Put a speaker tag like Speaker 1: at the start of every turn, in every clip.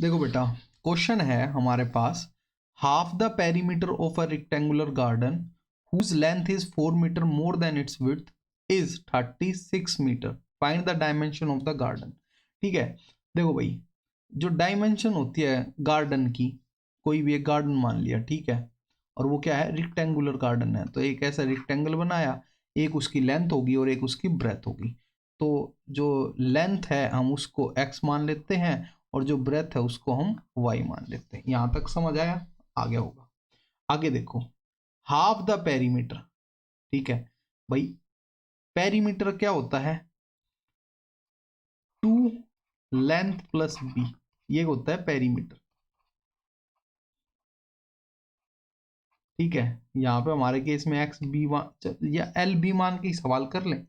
Speaker 1: देखो बेटा, क्वेश्चन है हमारे पास, half the perimeter of a rectangular garden whose length is 4 metre more than its width is 36 metre, find the dimension of the garden. ठीक है, देखो भाई, जो डायमेंशन होती है गार्डन की, कोई भी एक गार्डन मान लिया, ठीक है, और वो क्या है, रेक्टेंगुलर गार्डन है, तो एक ऐसा रेक्टेंगल बनाया, एक उसकी लेंथ होगी और एक उसकी ब्रेथ होगी। तो जो लेंथ है हम उसको x मान लेते हैं और जो ब्रेथ है उसको हम y मान लेते हैं। यहां तक समझ आया? आगे होगा, आगे देखो, हाफ द पेरीमीटर। ठीक है भाई, पेरीमीटर क्या होता है? 2 लेंथ प्लस b, ये होता है पेरीमीटर। ठीक है, यहाँ पे हमारे केस में एक्स बी या एल बी मान के सवाल कर लें,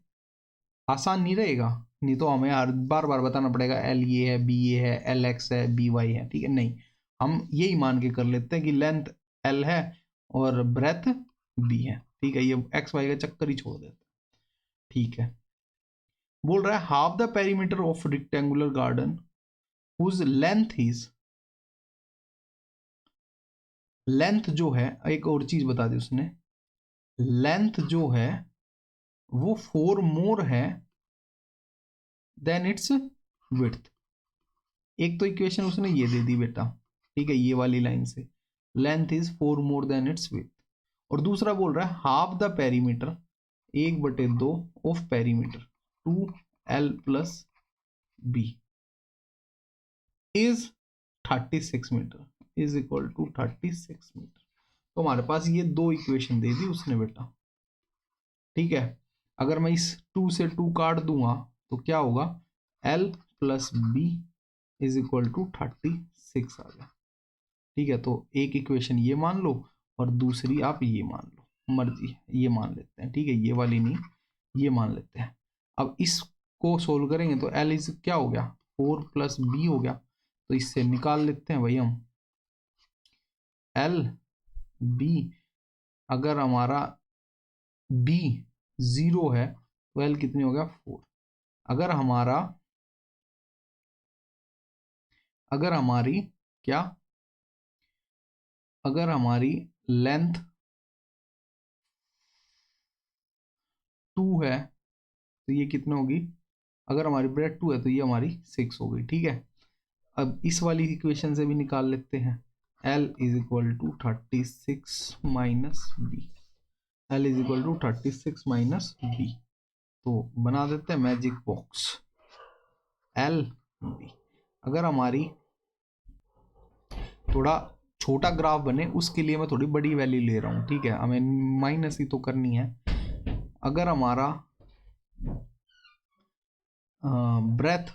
Speaker 1: आसान नहीं रहेगा? नहीं तो हमें हर बार बार बताना पड़ेगा एल ये है, बी ये है, एल एक्स है, बी वाई है। ठीक है, नहीं, हम यही मान के कर लेते हैं कि लेंथ एल है और ब्रेथ बी है। ठीक है, ये एक्स वाई का चक्कर ही छोड़ देते हैं। ठीक है, बोल रहा है half the perimeter of rectangular garden whose length is, length जो है, एक और चीज बता दी उसने, लेंथ जो है वो 4 मोर है देन इट्स विड्थ। एक तो इक्वेशन उसने ये दे दी बेटा, ठीक है, ये वाली लाइन से length is 4 more than its width, और दूसरा बोल रहा है half the perimeter, 1/2 of perimeter 2l plus B is 36 metre is equal to 36 metre. तो हमारे पास ये दो इक्वेशन दे दी उसने बेटा। ठीक है, अगर मैं इस 2 से 2 काट दूंगा तो क्या होगा, l plus B is equal to 36 आ गया। ठीक है, तो एक इक्वेशन ये मान लो और दूसरी आप ये मान लो, मर्जी ये मान लेते हैं। ठीक है, ये वाली नहीं, ये मान लेते हैं। अब इसको सोल्व करेंगे तो एल इज क्या हो गया, 4 प्लस बी हो गया, तो इससे निकाल लेते हैं भाई हम एल बी। अगर हमारा बी 0 है तो एल कितनी हो गया, 4। अगर हमारा, अगर हमारी क्या, अगर हमारी लेंथ 2 है तो ये कितनी होगी, अगर हमारी ब्रेथ 2 है तो ये हमारी 6 हो गई। ठीक है, अब इस वाली इक्वेशन से भी निकाल लेते हैं, L is equal to 36 minus B, L is equal to 36 minus B. तो बना देते हैं मैजिक बॉक्स, एल बी। अगर हमारी थोड़ा छोटा ग्राफ बने उसके लिए मैं थोड़ी बड़ी वैल्यू ले रहा हूँ। ठीक है, हमें माइनस ही तो करनी है। अगर हमारा ब्रेथ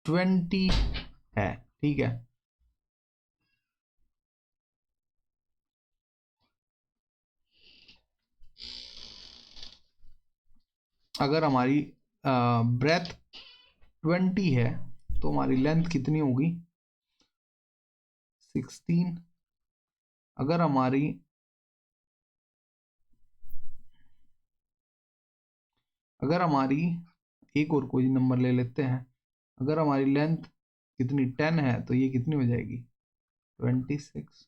Speaker 1: 20 है, ठीक है, अगर हमारी ब्रेथ 20 है तो हमारी लेंथ कितनी होगी, 16। अगर हमारी, अगर हमारी एक और कोई नंबर ले लेते हैं, अगर हमारी लेंथ कितनी 10 है तो ये कितनी हो जाएगी, 26।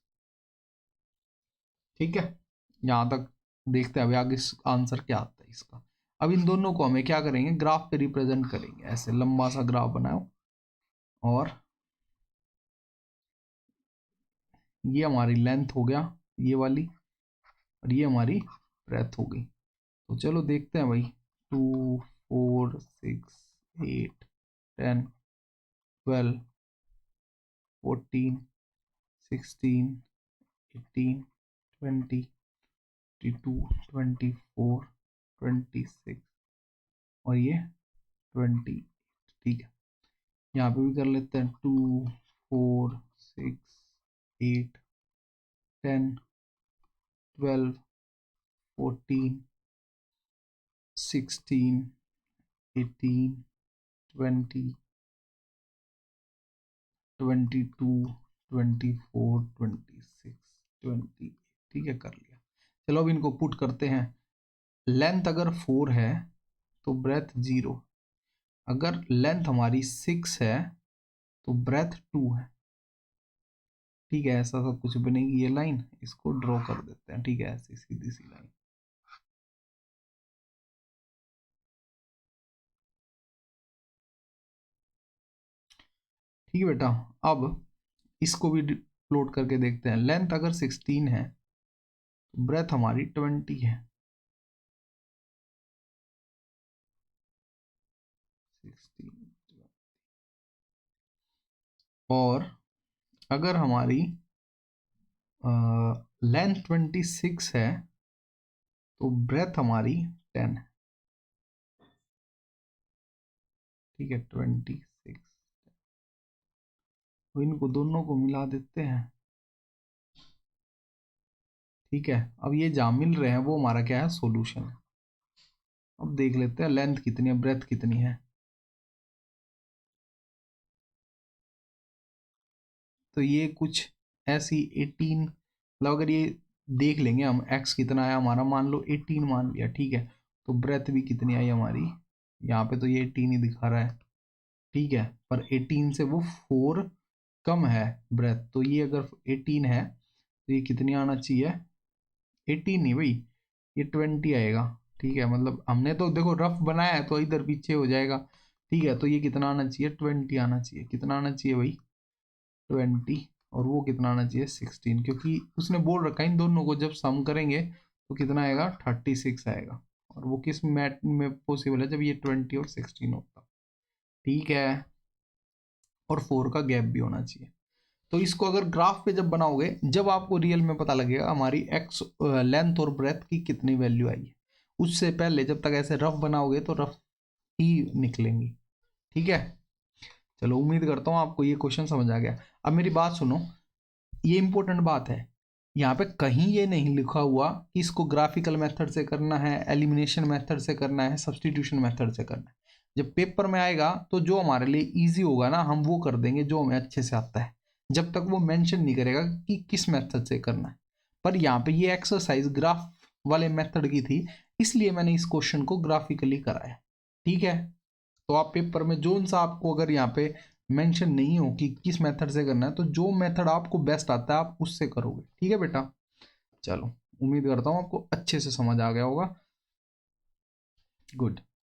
Speaker 1: ठीक है, यहाँ तक देखते हैं अभी आगे आंसर क्या आता है इसका। अब इन दोनों को हमें क्या करेंगे, ग्राफ पे रिप्रेजेंट करेंगे, ऐसे लंबा सा ग्राफ बनाओ और ये हमारी लेंथ हो गया ये वाली, और ये हमारी ब्रेथ हो गई। तो चलो देखते हैं भाई, 2 4 6 8 10 12 14 16 18 20 22 24 26 और ये 20। ठीक है, यहाँ पे भी कर लेते हैं 2 4 6 8 10 12 14 16 18 20 22 24 26 20। ठीक है, कर लिया। चलो अब इनको पुट करते हैं। लेंथ अगर 4 है तो ब्रेथ 0। अगर लेंथ हमारी 6 है तो ब्रेथ 2 है। ठीक है, ऐसा सब कुछ बनेगी ये लाइन, इसको ड्रॉ कर देते हैं। ठीक है, ऐसी सीधी सी लाइन। ठीक है बेटा, अब इसको भी प्लॉट करके देखते हैं। लेंथ अगर 16 है तो ब्रेथ हमारी 20 है। 16 और अगर हमारी लेंथ 26 है तो ब्रेथ हमारी 10 है। ठीक है, 26। तो इनको दोनों को मिला देते हैं। ठीक है, अब ये जहाँ मिल रहे हैं वो हमारा क्या है, सॉल्यूशन। अब देख लेते हैं लेंथ कितनी है, ब्रेथ कितनी है। तो ये कुछ ऐसी 18, मतलब अगर ये देख लेंगे हम x कितना आया हमारा, मान लो 18 मान लिया। ठीक है, तो ब्रेथ भी कितनी आई हमारी, यहाँ पे तो ये 18 ही दिखा रहा है। ठीक है, पर 18 से वो 4 कम है ब्रेथ, तो ये अगर 18 है तो ये कितनी आना चाहिए, 18 नहीं भाई, ये 20 आएगा। ठीक है, मतलब हमने तो देखो रफ बनाया है तो इधर पीछे हो जाएगा। ठीक है, तो ये कितना आना चाहिए, 20 आना चाहिए। कितना आना चाहिए भाई, 20। और वो कितना आना चाहिए, 16, क्योंकि उसने बोल रखा है इन दोनों को जब सम करेंगे तो कितना आएगा, 36 आएगा। और वो किस मैथ में पॉसिबल है, जब ये 20 और 16 होता। ठीक है, और 4 का गैप भी होना चाहिए। तो इसको अगर ग्राफ पे जब बनाओगे, जब आपको रियल में पता लगेगा हमारी एक्स लेंथ और ब्रेथ की कितनी वैल्यू आई है। उससे पहले जब तक ऐसे रफ बनाओगे तो रफ ही निकलेंगी। ठीक है, चलो उम्मीद करता हूँ आपको ये क्वेश्चन समझ आ गया। अब मेरी बात सुनो, ये इंपॉर्टेंट बात है, यहाँ पे कहीं ये नहीं लिखा हुआ कि इसको ग्राफिकल मेथड से करना है, एलिमिनेशन मेथड से करना है, सब्सटीट्यूशन मेथड से करना है। जब पेपर में आएगा तो जो हमारे लिए इजी होगा ना, हम वो कर देंगे जो हमें अच्छे से आता है, जब तक वो मेंशन नहीं करेगा कि किस मेथड से करना है। पर यहाँ पे ये एक्सरसाइज ग्राफ वाले मेथड की थी, इसलिए मैंने इस क्वेश्चन को ग्राफिकली कराया। ठीक है, तो आप पेपर में जो सा आपको अगर यहाँ पे मेंशन नहीं हो कि किस मेथड से करना है, तो जो मेथड आपको बेस्ट आता है आप उससे करोगे। ठीक है बेटा, चलो उम्मीद करता हूँ आपको अच्छे से समझ आ गया होगा। गुड।